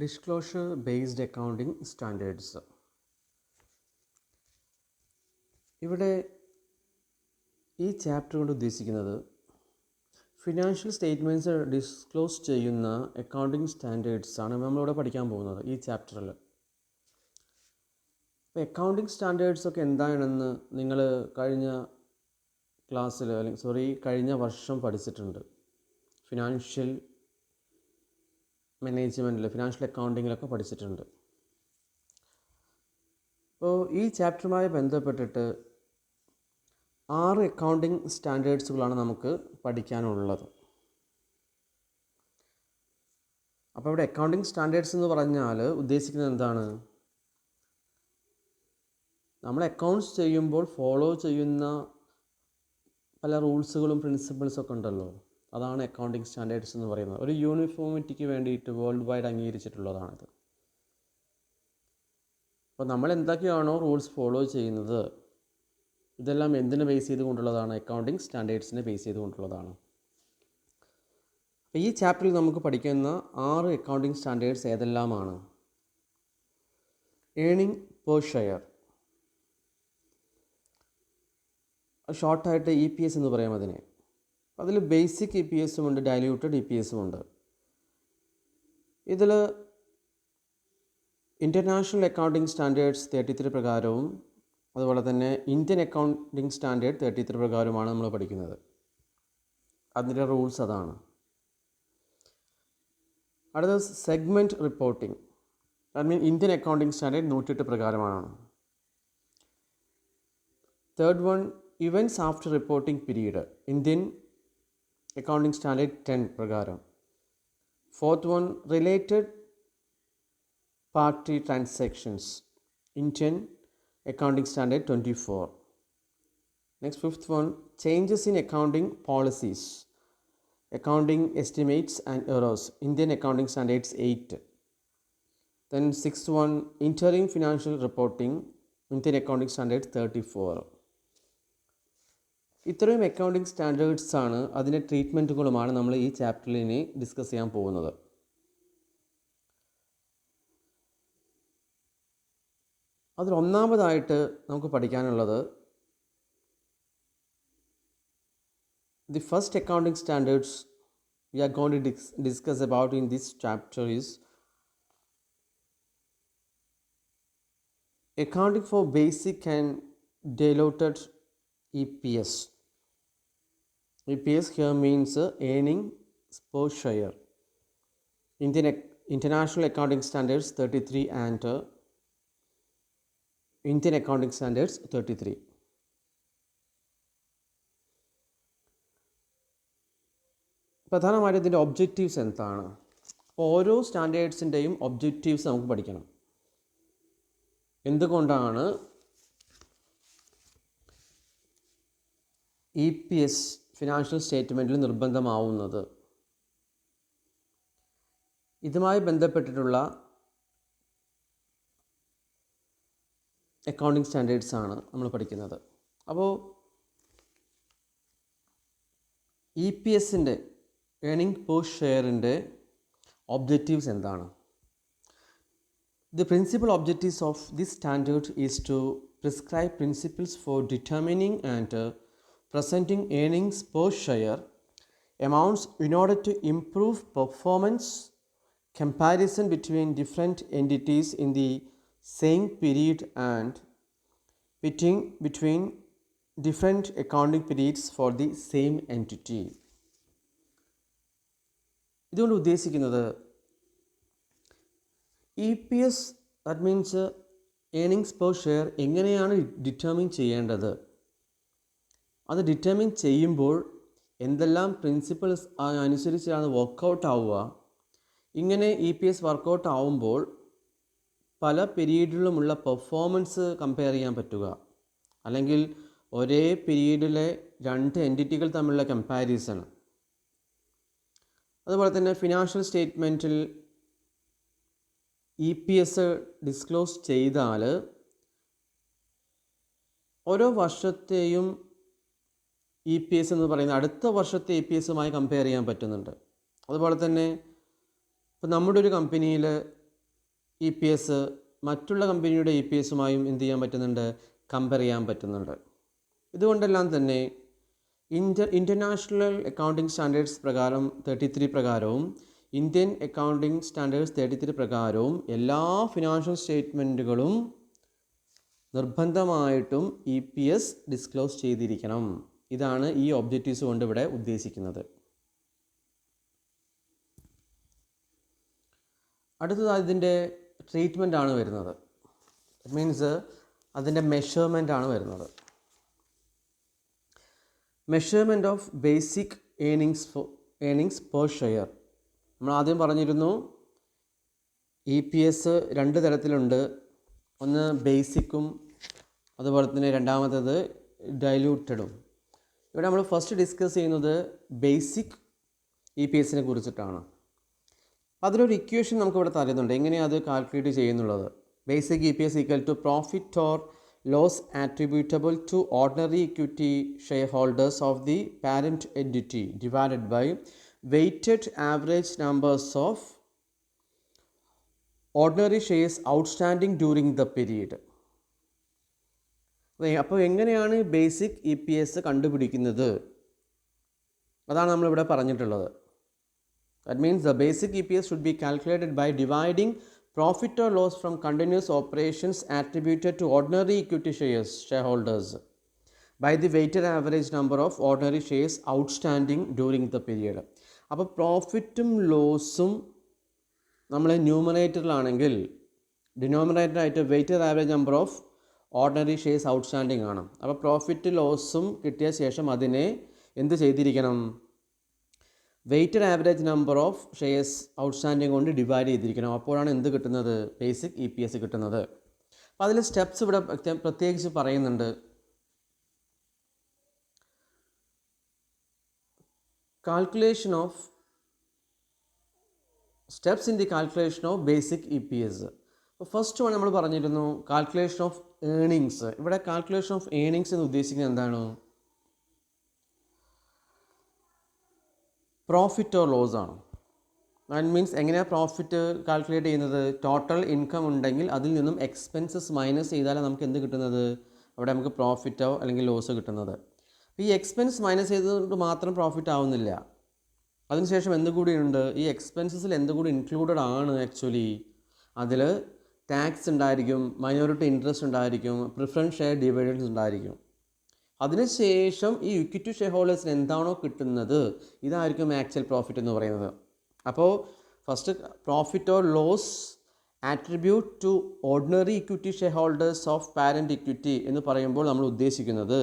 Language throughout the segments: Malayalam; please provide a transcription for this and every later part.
Disclosure based accounting standards. ഇവിടെ ഈ ചാപ്റ്റർ കൊണ്ട് ഉദ്ദേശിക്കുന്നത് ഫിനാൻഷ്യൽ സ്റ്റേറ്റ്മെൻറ്റ്സ് ഡിസ്ക്ലോസ് ചെയ്യുന്ന അക്കൗണ്ടിംഗ് സ്റ്റാൻഡേർഡ്സ് ആണ് നമ്മളിവിടെ പഠിക്കാൻ പോകുന്നത് ഈ ചാപ്റ്ററിൽ. അപ്പോൾ അക്കൗണ്ടിംഗ് സ്റ്റാൻഡേർഡ്സ് ഒക്കെ എന്താണെന്ന് നിങ്ങൾ കഴിഞ്ഞ ക്ലാസ്സിൽ കഴിഞ്ഞ വർഷം പഠിച്ചിട്ടുണ്ട്. ഫിനാൻഷ്യൽ മാനേജ്മെൻറ്റിൽ, ഫിനാൻഷ്യൽ അക്കൗണ്ടിങ്ങിലൊക്കെ പഠിച്ചിട്ടുണ്ട്. അപ്പോൾ ഈ ചാപ്റ്ററുമായി ബന്ധപ്പെട്ടിട്ട് 6 അക്കൗണ്ടിംഗ് സ്റ്റാൻഡേർഡ്സുകളാണ് നമുക്ക് പഠിക്കാനുള്ളത്. അപ്പോൾ ഇവിടെ അക്കൗണ്ടിംഗ് സ്റ്റാൻഡേർഡ്സ് എന്ന് പറഞ്ഞാൽ ഉദ്ദേശിക്കുന്നത് എന്താണ്? നമ്മൾ അക്കൗണ്ട്സ് ചെയ്യുമ്പോൾ ഫോളോ ചെയ്യുന്ന പല റൂൾസുകളും പ്രിൻസിപ്പിൾസൊക്കെ ഉണ്ടല്ലോ, അതാണ് അക്കൗണ്ടിംഗ് സ്റ്റാൻഡേർഡ്സ് എന്ന് പറയുന്നത്. ഒരു യൂണിഫോമിറ്റിക്ക് വേണ്ടിയിട്ട് വേൾഡ് വൈഡ് അംഗീകരിച്ചിട്ടുള്ളതാണിത്. അപ്പോൾ നമ്മൾ എന്തൊക്കെയാണോ റൂൾസ് ഫോളോ ചെയ്യുന്നത്, ഇതെല്ലാം എന്തിനെ ബേസ് ചെയ്തുകൊണ്ടുള്ളതാണ്? അക്കൗണ്ടിംഗ് സ്റ്റാൻഡേർഡ്സിനെ ബേസ് ചെയ്തുകൊണ്ടുള്ളതാണ്. അപ്പോൾ ഈ ചാപ്റ്ററിൽ നമുക്ക് പഠിക്കുന്ന 6 അക്കൗണ്ടിംഗ് സ്റ്റാൻഡേർഡ്സ് ഏതെല്ലാമാണ്? ഏണിംഗ് പെർ ഷെയർ, ഷോർട്ടായിട്ട് EPS എന്ന് പറയാം അതിനെ. അതിൽ ബേസിക് EPS ഉണ്ട്, ഡയല്യൂട്ടഡ് EPS ഉണ്ട്. ഇതിൽ ഇൻ്റർനാഷണൽ അക്കൗണ്ടിംഗ് സ്റ്റാൻഡേർഡ്സ് 33 പ്രകാരവും അതുപോലെ തന്നെ ഇന്ത്യൻ അക്കൗണ്ടിംഗ് സ്റ്റാൻഡേർഡ് 33 പ്രകാരവുമാണ് നമ്മൾ പഠിക്കുന്നത്. അതിൻ്റെ റൂൾസ് അതാണ്. അടുത്ത segment reporting, I mean Indian accounting standard 108 പ്രകാരമാണ്. Third one, events after reporting period, Indian accounting standard 10 പ്രകാരം. Fourth one, related party transactions, Indian Accounting Standard 24. Next, fifth one, changes in accounting policies, accounting estimates and errors, Indian Accounting Standards 8. Then sixth one, interim financial reporting, Indian Accounting Standards 34. ഇത്രയും അക്കൗണ്ടിംഗ് സ്റ്റാൻഡേർഡ്സ് ആണ്, അതിൻ്റെ ട്രീറ്റ്മെൻറ്റുകളുമാണ് നമ്മൾ ഈ ചാപ്റ്ററിൽ ഇനി ഡിസ്കസ് ചെയ്യാൻ പോകുന്നത്. അതിൽ ഒന്നാമതായിട്ട് നമുക്ക് പഠിക്കാനുള്ളത് the first accounting standards we are going to discuss about in this chapter is accounting for basic and diluted EPS. EPS here means earnings per share. International Accounting Standards 33 and Indian Accounting Standards 33. പ്രധാനമായിട്ടും ഇതിൻ്റെ ഒബ്ജക്റ്റീവ്സ് എന്താണ്? ഓരോ സ്റ്റാൻഡേർഡ്സിൻ്റെയും ഒബ്ജക്റ്റീവ്സ് നമുക്ക് പഠിക്കണം. എന്തുകൊണ്ടാണ് EPS ഫിനാൻഷ്യൽ സ്റ്റേറ്റ്മെൻറ്റിൽ നിർബന്ധമാവുന്നത്? ഇതുമായി ബന്ധപ്പെട്ടിട്ടുള്ള അക്കൗണ്ടിംഗ് സ്റ്റാൻഡേർഡ്സ് ആണ് നമ്മൾ പഠിക്കുന്നത്. അപ്പോൾ EPSൻ്റെ ഏണിംഗ് പെർ ഷെയറിൻ്റെ ഒബ്ജക്റ്റീവ്സ് എന്താണ്? The principal objectives of this standard is to prescribe principles for determining and presenting earnings per share amounts in order to improve performance, comparison between different entities in the same period and between different accounting periods for the same entity. ഇതുകൊണ്ട് ഉദ്ദേശിക്കുന്നത് EPS, that means earnings per share എങ്ങനെയാണ് ഡിറ്റർമിൻ ചെയ്യേണ്ടത്, അത് ഡിറ്റർമിൻ ചെയ്യുമ്പോൾ എന്തെല്ലാം പ്രിൻസിപ്പിൾസ് അനുസരിച്ചാണ് വർക്കൗട്ട് ആവുക. ഇങ്ങനെ EPS വർക്കൗട്ട് ആവുമ്പോൾ പല പീരീഡിലുമുള്ള പെർഫോമൻസ് കമ്പയർ ചെയ്യാൻ പറ്റുക, അല്ലെങ്കിൽ ഒരേ പീരീഡിലെ 2 എൻറ്റിറ്റികൾ തമ്മിലുള്ള കമ്പാരിസൺ. അതുപോലെ തന്നെ ഫിനാൻഷ്യൽ സ്റ്റേറ്റ്മെൻറ്റിൽ EPS ഡിസ്ക്ലോസ് ചെയ്താൽ ഓരോ വർഷത്തെയും EPS എന്ന് പറയുന്നത് അടുത്ത വർഷത്തെ EPSുമായി കമ്പയർ ചെയ്യാൻ പറ്റുന്നുണ്ട്. അതുപോലെ തന്നെ ഇപ്പോൾ നമ്മുടെ ഒരു കമ്പനിയിൽ ഇ പി എസ് മറ്റുള്ള കമ്പനിയുടെ ഇ പി എസുമായും എന്ത് ചെയ്യാൻ പറ്റുന്നുണ്ട്, കമ്പയർ ചെയ്യാൻ പറ്റുന്നുണ്ട്. ഇതുകൊണ്ടെല്ലാം തന്നെ ഇൻ്റർനാഷണൽ അക്കൗണ്ടിംഗ് സ്റ്റാൻഡേർഡ്സ് പ്രകാരം 33 പ്രകാരവും ഇന്ത്യൻ അക്കൗണ്ടിംഗ് സ്റ്റാൻഡേർഡ്സ് 33 പ്രകാരവും എല്ലാ ഫിനാൻഷ്യൽ സ്റ്റേറ്റ്മെൻറ്റുകളും നിർബന്ധമായിട്ടും ഇ പി എസ് ഡിസ്ക്ലോസ് ചെയ്തിരിക്കണം. ഇതാണ് ഈ ഒബ്ജക്റ്റീവ്സ് കൊണ്ട് ഇവിടെ ഉദ്ദേശിക്കുന്നത്. അടുത്തത് അതിൻ്റെ ട്രീറ്റ്മെൻ്റ് ആണ് വരുന്നത്. ഇറ്റ് മീൻസ് അതിൻ്റെ മെഷർമെൻ്റ് ആണ് വരുന്നത്. Measurement of basic earnings per share. നമ്മൾ ആദ്യം പറഞ്ഞിരുന്നു ഇ പി എസ് 2 തരത്തിലുണ്ട്. ഒന്ന് ബേസിക്കും അതുപോലെ തന്നെ രണ്ടാമത്തേത് ഡൈല്യൂട്ടഡും. ഇവിടെ നമ്മൾ ഫസ്റ്റ് ഡിസ്കസ് ചെയ്യുന്നത് ബേസിക് ഇ പി എസിനെ കുറിച്ചിട്ടാണ്. അതിലൊരു ഇക്വേഷൻ നമുക്കിവിടെ തരുന്നുണ്ട് എങ്ങനെയാണ് അത് കാൽക്കുലേറ്റ് ചെയ്യുന്നുള്ളത്. Basic E P S equal to profit or loss attributable to ordinary equity share holders of the parent entity divided by weighted average numbers of ordinary shares outstanding during the period. അപ്പോൾ എങ്ങനെയാണ് ബേസിക് ഇ പി എസ് കണ്ടുപിടിക്കുന്നത്, അതാണ് നമ്മളിവിടെ പറഞ്ഞിട്ടുള്ളത്. That means the basic EPS should be calculated by dividing profit or loss from continuous operations attributed to ordinary equity shareholders by the weighted average number of ordinary shares outstanding during the period. അപ്പോൾ പ്രോഫിറ്റും ലോസും നമ്മൾ ന്യൂമറേറ്ററിലാണെങ്കിൽ ഡിനോമിനേറ്ററായിട്ട് weighted average number of ordinary shares outstanding ആണ്. അപ്പോൾ പ്രോഫിറ്റ് ലോസും കിട്ടിയ ശേഷം അതിനെ എന്ത് ചെയ്തിരിക്കണം, weighted average number of shares outstanding കൊണ്ട് ഡിവൈഡ് ചെയ്തിരിക്കണം. അപ്പോഴാണ് എന്ത് കിട്ടുന്നത്, ബേസിക് ഇ പി എസ് കിട്ടുന്നത്. അപ്പോൾ അതിൽ സ്റ്റെപ്സ് ഇവിടെ പ്രത്യേകിച്ച് പറയുന്നുണ്ട്. Calculation of steps in the calculation of basic E P S. അപ്പോൾ ഫസ്റ്റ് വൺ നമ്മൾ പറഞ്ഞിരുന്നു കാൽക്കുലേഷൻ ഓഫ് ഏണിങ്സ്. ഇവിടെ കാൽക്കുലേഷൻ ഓഫ് ഏണിങ്സ് എന്ന് ഉദ്ദേശിക്കുന്നത് എന്താണ്, പ്രോഫിറ്റ് ഓർ ലോസ് ആണ്. ദാറ്റ് മീൻസ് എങ്ങനെയാണ് പ്രോഫിറ്റ് കാൽക്കുലേറ്റ് ചെയ്യുന്നത്, ടോട്ടൽ ഇൻകം ഉണ്ടെങ്കിൽ അതിൽ നിന്നും എക്സ്പെൻസസ് മൈനസ് ചെയ്താലാണ് നമുക്ക് എന്ത് കിട്ടുന്നത്, അവിടെ നമുക്ക് പ്രോഫിറ്റോ അല്ലെങ്കിൽ ലോസ് കിട്ടുന്നത്. അപ്പോൾ ഈ എക്സ്പെൻസ് മൈനസ് ചെയ്തതുകൊണ്ട് മാത്രം പ്രോഫിറ്റ് ആവുന്നില്ല, അതിനുശേഷം എന്തുകൂടിയുണ്ട്, ഈ എക്സ്പെൻസസിൽ എന്തുകൂടി ഇൻക്ലൂഡഡ് ആണ് ആക്ച്വലി. അതിൽ ടാക്സ് ഉണ്ടായിരിക്കും, മൈനോറിറ്റി ഇൻട്രസ്റ്റ് ഉണ്ടായിരിക്കും, പ്രിഫറൻസ് ഷെയർ ഡിവിഡൻസ് ഉണ്ടായിരിക്കും. അതിനുശേഷം ഈ ഇക്വിറ്റി ഷെയർ ഹോൾഡേഴ്സിന് എന്താണോ കിട്ടുന്നത് ഇതായിരിക്കും ആക്ച്വൽ പ്രോഫിറ്റ് എന്ന് പറയുന്നത്. അപ്പോൾ first profit or loss attribute to ordinary equity share holders of parent equity എന്ന് പറയുമ്പോൾ നമ്മൾ ഉദ്ദേശിക്കുന്നത്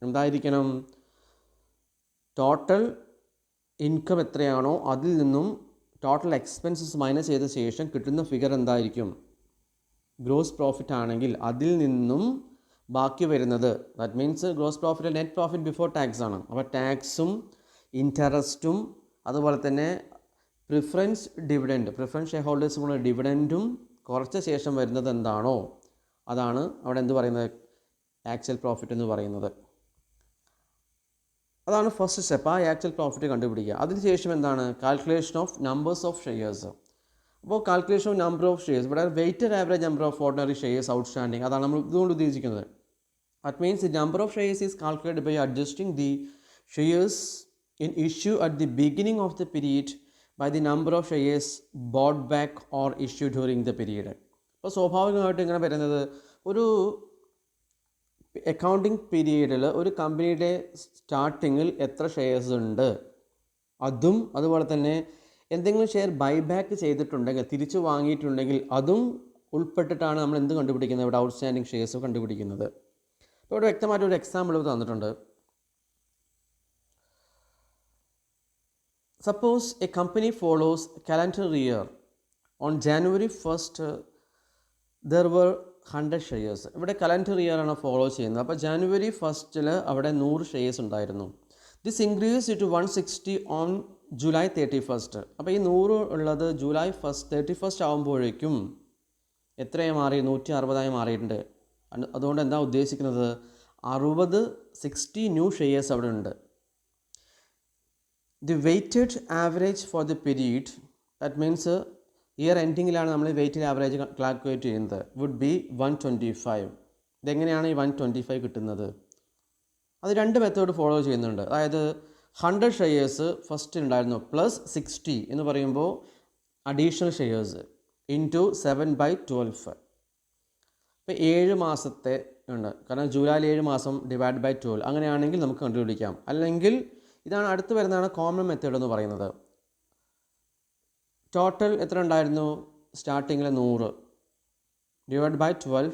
എന്തായിരിക്കണം, ടോട്ടൽ ഇൻകം എത്രയാണോ അതിൽ നിന്നും ടോട്ടൽ എക്സ്പെൻസസ് മൈനസ് ചെയ്ത ശേഷം കിട്ടുന്ന ഫിഗർ എന്തായിരിക്കും, ഗ്രോസ് പ്രോഫിറ്റ് ആണെങ്കിൽ അതിൽ നിന്നും ബാക്കി വരുന്നത്, that means gross profit net profit before tax ആണ്. അപ്പോൾ ടാക്സും ഇൻട്രസ്റ്റും അതുപോലെ തന്നെ പ്രിഫറൻസ് ഷെയർ ഹോൾഡേഴ്സുമുള്ള ഡിവിഡൻറ്റും കുറച്ച ശേഷം വരുന്നത് എന്താണോ അതാണ് അവിടെ എന്ത് പറയുന്നത്, ആക്ച്വൽ പ്രോഫിറ്റ് എന്ന് പറയുന്നത്. അതാണ് ഫസ്റ്റ് സ്റ്റെപ്പ്, ആ ആക്ച്വൽ പ്രോഫിറ്റ് കണ്ടുപിടിക്കുക. അതിനുശേഷം എന്താണ്, calculation of numbers of shares. അപ്പോൾ calculation of number of shares, ഇവിടെ weighted average number of ordinary shares outstanding, അതാണ് നമ്മൾ ഇതുകൊണ്ട് ഉദ്ദേശിക്കുന്നത്. That means the number of shares is calculated by adjusting the shares in issue at the beginning of the period by the number of shares bought back or issued during the period. അപ്പോൾ സ്വാഭാവികമായിട്ട് ഇങ്ങനെ വരുന്നത്, ഒരു അക്കൗണ്ടിങ് പീരീഡിൽ ഒരു കമ്പനിയുടെ സ്റ്റാർട്ടിങ്ങിൽ എത്ര ഷെയർസ് ഉണ്ട് അതും, അതുപോലെ തന്നെ എന്തെങ്കിലും ഷെയർ ബൈബാക്ക് ചെയ്തിട്ടുണ്ടെങ്കിൽ തിരിച്ചു വാങ്ങിയിട്ടുണ്ടെങ്കിൽ അതും ഉൾപ്പെട്ടിട്ടാണ് നമ്മൾ എന്ത് കണ്ടുപിടിക്കുന്നത്, ഇവിടെ ഔട്ട്സ്റ്റാൻഡിങ് ഷെയർസ് കണ്ടുപിടിക്കുന്നത്. ഇവിടെ വ്യക്തമായിട്ടൊരു എക്സാമ്പിൾ തന്നിട്ടുണ്ട്. Suppose a company follows calendar year on January 1st there were 100 shares. ഇവിടെ കലണ്ടർ ഇയർ ആണ് ഫോളോ ചെയ്യുന്നത്. അപ്പോൾ ജാനുവരി 1st അവിടെ 100 ഷെയർസ് ഉണ്ടായിരുന്നു. This increase to 160 on July 31st. അപ്പോൾ ഈ 100 ഉള്ളത് ജൂലൈ 31st ആകുമ്പോഴേക്കും എത്രയായി മാറി, 160 മാറിയിട്ടുണ്ട്. അതുകൊണ്ട് എന്താ ഉദ്ദേശിക്കുന്നത്, 60 ന്യൂ ഷെയർസ് അവിടെ ഉണ്ട്. The weighted average for the period, that means year എൻഡിങ്ങിലാണ് നമ്മൾ വെയ്റ്റഡ് ആവറേജ് കാൽക്കുലേറ്റ് ചെയ്യുന്നത്. Would be 125. ഇതെങ്ങനെയാണ് ഈ 125 കിട്ടുന്നത്? അത് രണ്ട് മെത്തേഡ് ഫോളോ ചെയ്യുന്നുണ്ട്. അതായത് 100 ഷെയർസ് ഫസ്റ്റ് ഉണ്ടായിരുന്നു പ്ലസ് 60 എന്ന് പറയുമ്പോൾ അഡീഷണൽ ഷെയർസ് ഇൻറ്റു 7/12. ഇപ്പോൾ 7 മാസത്തെ ഉണ്ട്, കാരണം ജൂലൈയിൽ 7 മാസം ഡിവൈഡ് ബൈ 12 അങ്ങനെയാണെങ്കിൽ നമുക്ക് കണ്ടുപിടിക്കാം. അല്ലെങ്കിൽ ഇതാണ് അടുത്ത് വരുന്നതാണ് കോമൺ മെത്തേഡ് എന്ന് പറയുന്നത്. ടോട്ടൽ എത്ര ഉണ്ടായിരുന്നു? സ്റ്റാർട്ടിങ്ങിൽ 100 ഡിവൈഡ് ബൈ 12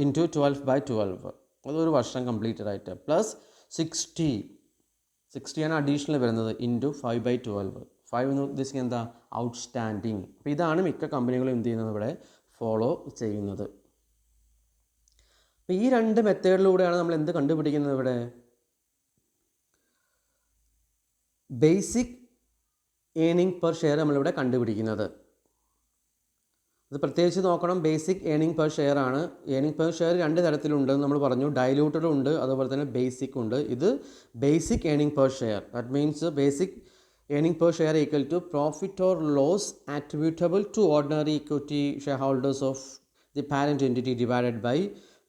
ഇൻറ്റു 12/12, അതൊരു വർഷം കംപ്ലീറ്റഡ് ആയിട്ട്, പ്ലസ് 60 ആണ് അഡീഷണൽ വരുന്നത് ഇൻറ്റു 5/12. 5 എന്ന് ഉദ്ദേശിക്കുന്നത് എന്താ? ഔട്ട്സ്റ്റാൻഡിങ്. അപ്പോൾ ഇതാണ് മിക്ക കമ്പനികളും എന്ത് ചെയ്യുന്നത് ഇവിടെ ഫോളോ ചെയ്യുന്നത്. അപ്പോൾ ഈ രണ്ട് മെത്തേഡിലൂടെയാണ് നമ്മൾ എന്ത് കണ്ടുപിടിക്കുന്നത്? ഇവിടെ ബേസിക് ഏണിംഗ് പെർ ഷെയർ നമ്മളിവിടെ കണ്ടുപിടിക്കുന്നത്. അത് പ്രത്യേകിച്ച് നോക്കണം, ബേസിക് ഏണിംഗ് പെർ ഷെയർ ആണ്. ഏണിംഗ് പെർ ഷെയർ രണ്ട് തരത്തിലുണ്ടെന്ന് നമ്മൾ പറഞ്ഞു. ഡൈലൂട്ടഡ് ഉണ്ട്, അതുപോലെ തന്നെ ബേസിക് ഉണ്ട്. ഇത് basic earning per share. That means basic earning per share equal to profit or loss attributable to ordinary equity shareholders of the parent entity divided by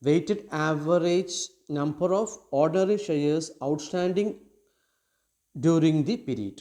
weighted average number of ordinary shares outstanding during the period.